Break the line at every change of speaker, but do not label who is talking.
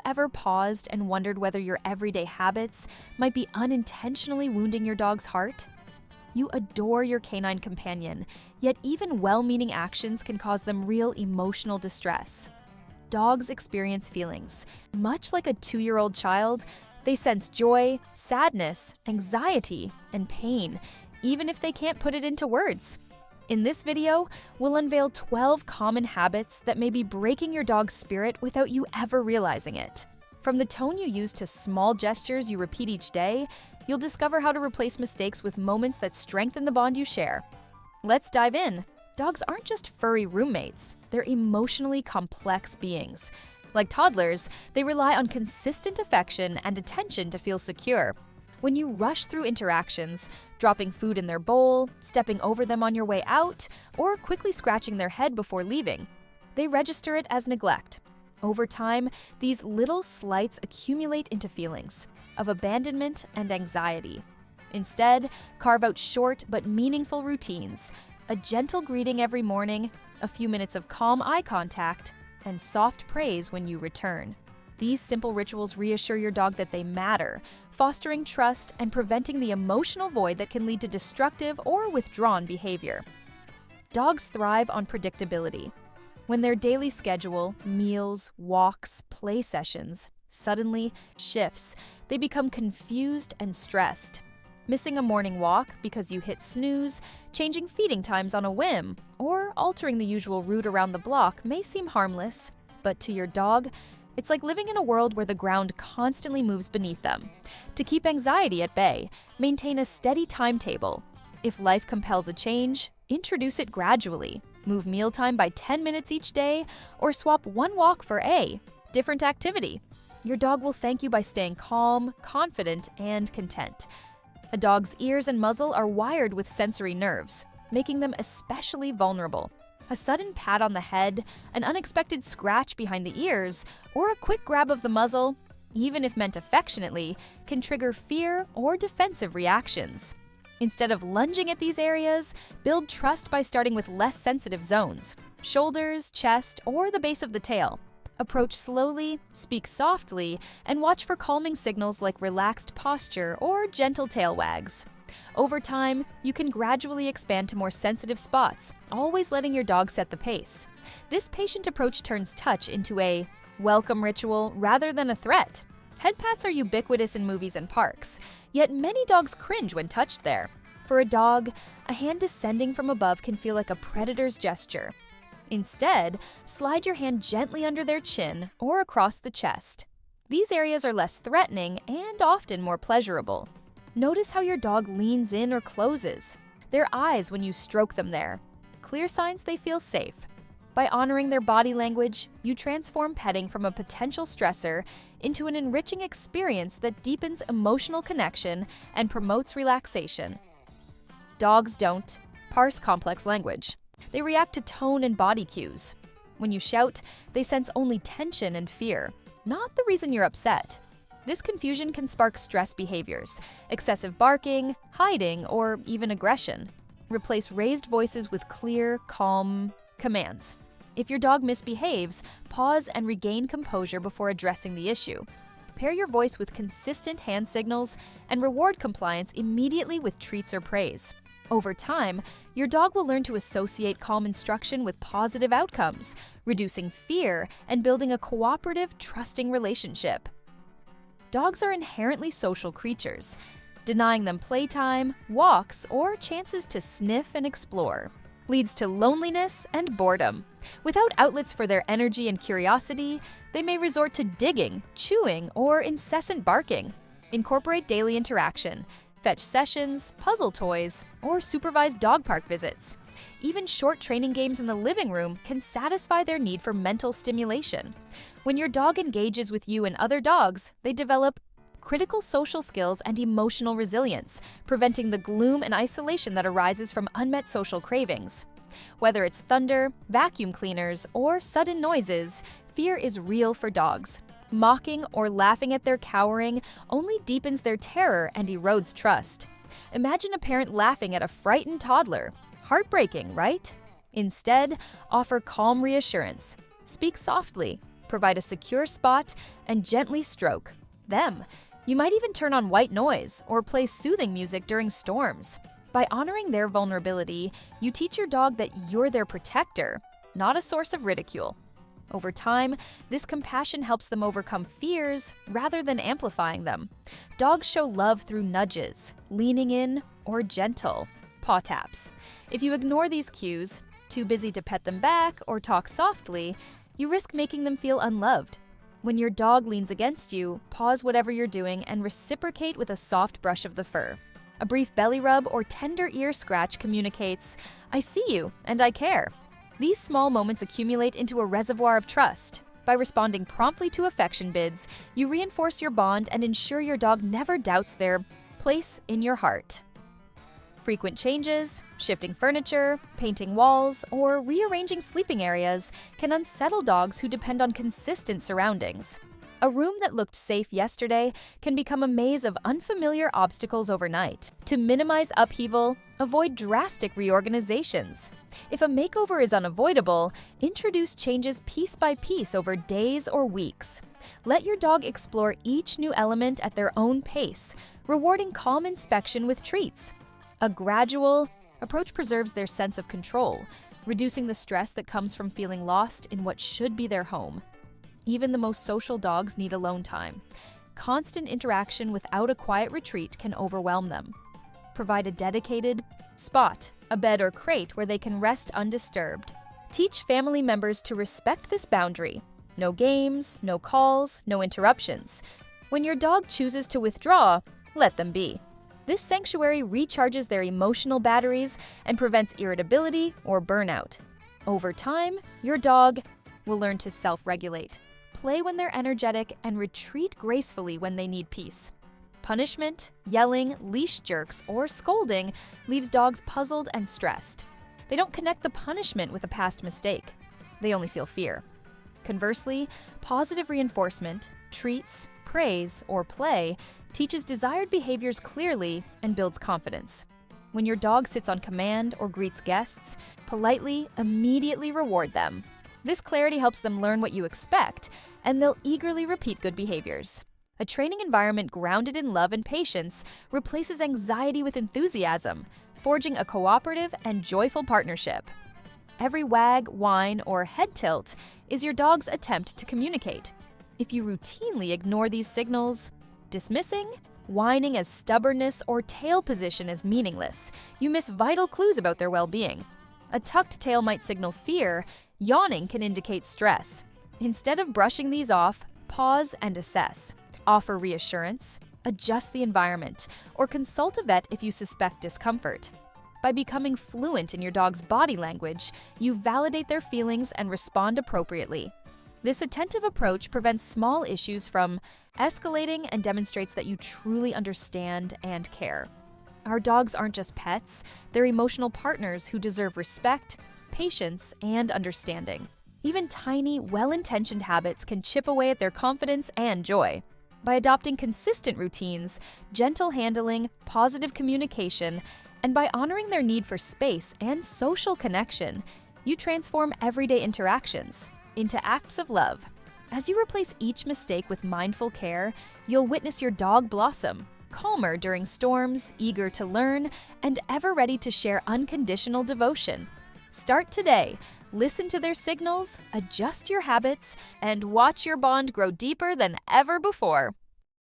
ever paused and wondered whether your everyday habits might be unintentionally wounding your dog's heart? You adore your canine companion, yet even well-meaning actions can cause them real emotional distress. Dogs experience feelings. Much like a 2-year-old child, they sense joy, sadness, anxiety, and pain, even if they can't put it into words. In this video, we'll unveil 12 common habits that may be breaking your dog's spirit without you ever realizing it. From the tone you use to small gestures you repeat each day, you'll discover how to replace mistakes with moments that strengthen the bond you share. Let's dive in. Dogs aren't just furry roommates, they're emotionally complex beings. Like toddlers, they rely on consistent affection and attention to feel secure. When you rush through interactions, dropping food in their bowl, stepping over them on your way out, or quickly scratching their head before leaving, they register it as neglect. Over time, these little slights accumulate into feelings of abandonment and anxiety. Instead, carve out short but meaningful routines, a gentle greeting every morning, a few minutes of calm eye contact, and soft praise when you return. These simple rituals reassure your dog that they matter, fostering trust and preventing the emotional void that can lead to destructive or withdrawn behavior. Dogs thrive on predictability. When their daily schedule, meals, walks, play sessions, suddenly shifts, they become confused and stressed. Missing a morning walk because you hit snooze, changing feeding times on a whim, or altering the usual route around the block may seem harmless, but to your dog, it's like living in a world where the ground constantly moves beneath them. To keep anxiety at bay, maintain a steady timetable. If life compels a change, introduce it gradually. Move mealtime by 10 minutes each day, or swap one walk for a different activity. Your dog will thank you by staying calm, confident, and content. A dog's ears and muzzle are wired with sensory nerves, making them especially vulnerable. A sudden pat on the head, an unexpected scratch behind the ears, or a quick grab of the muzzle, even if meant affectionately, can trigger fear or defensive reactions. Instead of lunging at these areas, build trust by starting with less sensitive zones, shoulders, chest, or the base of the tail. Approach slowly, speak softly, and watch for calming signals like relaxed posture or gentle tail wags. Over time, you can gradually expand to more sensitive spots, always letting your dog set the pace. This patient approach turns touch into a welcome ritual rather than a threat. Head pats are ubiquitous in movies and parks, yet many dogs cringe when touched there. For a dog, a hand descending from above can feel like a predator's gesture. Instead, slide your hand gently under their chin or across the chest. These areas are less threatening and often more pleasurable. Notice how your dog leans in or closes, their eyes when you stroke them there. Clear signs they feel safe. By honoring their body language, you transform petting from a potential stressor into an enriching experience that deepens emotional connection and promotes relaxation. Dogs don't parse complex language. They react to tone and body cues. When you shout, they sense only tension and fear, not the reason you're upset. This confusion can spark stress behaviors, excessive barking, hiding, or even aggression. Replace raised voices with clear, calm commands. If your dog misbehaves, pause and regain composure before addressing the issue. Pair your voice with consistent hand signals and reward compliance immediately with treats or praise. Over time, your dog will learn to associate calm instruction with positive outcomes, reducing fear and building a cooperative, trusting relationship. Dogs are inherently social creatures. Denying them playtime, walks, or chances to sniff and explore leads to loneliness and boredom. Without outlets for their energy and curiosity, they may resort to digging, chewing, or incessant barking. Incorporate daily interaction, fetch sessions, puzzle toys, or supervised dog park visits. Even short training games in the living room can satisfy their need for mental stimulation. When your dog engages with you and other dogs, they develop critical social skills and emotional resilience, preventing the gloom and isolation that arises from unmet social cravings. Whether it's thunder, vacuum cleaners, or sudden noises, fear is real for dogs. Mocking or laughing at their cowering only deepens their terror and erodes trust. Imagine a parent laughing at a frightened toddler. Heartbreaking, right? Instead, offer calm reassurance. Speak softly. provide a secure spot, and gently stroke them. You might even turn on white noise or play soothing music during storms. By honoring their vulnerability, you teach your dog that you're their protector, not a source of ridicule. Over time, this compassion helps them overcome fears rather than amplifying them. Dogs show love through nudges, leaning in, or gentle paw taps. If you ignore these cues, too busy to pet them back or talk softly, you risk making them feel unloved. When your dog leans against you, pause whatever you're doing and reciprocate with a soft brush of the fur. A brief belly rub or tender ear scratch communicates, "I see you and I care." These small moments accumulate into a reservoir of trust. By responding promptly to affection bids, you reinforce your bond and ensure your dog never doubts their place in your heart. Frequent changes, shifting furniture, painting walls, or rearranging sleeping areas can unsettle dogs who depend on consistent surroundings. A room that looked safe yesterday can become a maze of unfamiliar obstacles overnight. To minimize upheaval, avoid drastic reorganizations. If a makeover is unavoidable, introduce changes piece by piece over days or weeks. Let your dog explore each new element at their own pace, rewarding calm inspection with treats. A gradual approach preserves their sense of control, reducing the stress that comes from feeling lost in what should be their home. Even the most social dogs need alone time. Constant interaction without a quiet retreat can overwhelm them. Provide a dedicated spot, a bed or crate where they can rest undisturbed. Teach family members to respect this boundary. No games, no calls, no interruptions. When your dog chooses to withdraw, let them be. This sanctuary recharges their emotional batteries and prevents irritability or burnout. Over time, your dog will learn to self-regulate, play when they're energetic, and retreat gracefully when they need peace. Punishment, yelling, leash jerks, or scolding leaves dogs puzzled and stressed. They don't connect the punishment with a past mistake. They only feel fear. Conversely, positive reinforcement, treats, praise, or play teaches desired behaviors clearly and builds confidence. When your dog sits on command or greets guests, politely, immediately reward them. This clarity helps them learn what you expect, and they'll eagerly repeat good behaviors. A training environment grounded in love and patience replaces anxiety with enthusiasm, forging a cooperative and joyful partnership. Every wag, whine, or head tilt is your dog's attempt to communicate. If you routinely ignore these signals, dismissing, whining as stubbornness, or tail position as meaningless, you miss vital clues about their well-being. A tucked tail might signal fear, yawning can indicate stress. Instead of brushing these off, pause and assess. Offer reassurance, adjust the environment, or consult a vet if you suspect discomfort. By becoming fluent in your dog's body language, you validate their feelings and respond appropriately. This attentive approach prevents small issues from escalating and demonstrates that you truly understand and care. Our dogs aren't just pets, they're emotional partners who deserve respect, patience, and understanding. Even tiny, well-intentioned habits can chip away at their confidence and joy. By adopting consistent routines, gentle handling, positive communication, and by honoring their need for space and social connection, you transform everyday interactions into acts of love. As you replace each mistake with mindful care, you'll witness your dog blossom, calmer during storms, eager to learn, and ever ready to share unconditional devotion. Start today. Listen to their signals, adjust your habits, and watch your bond grow deeper than ever before.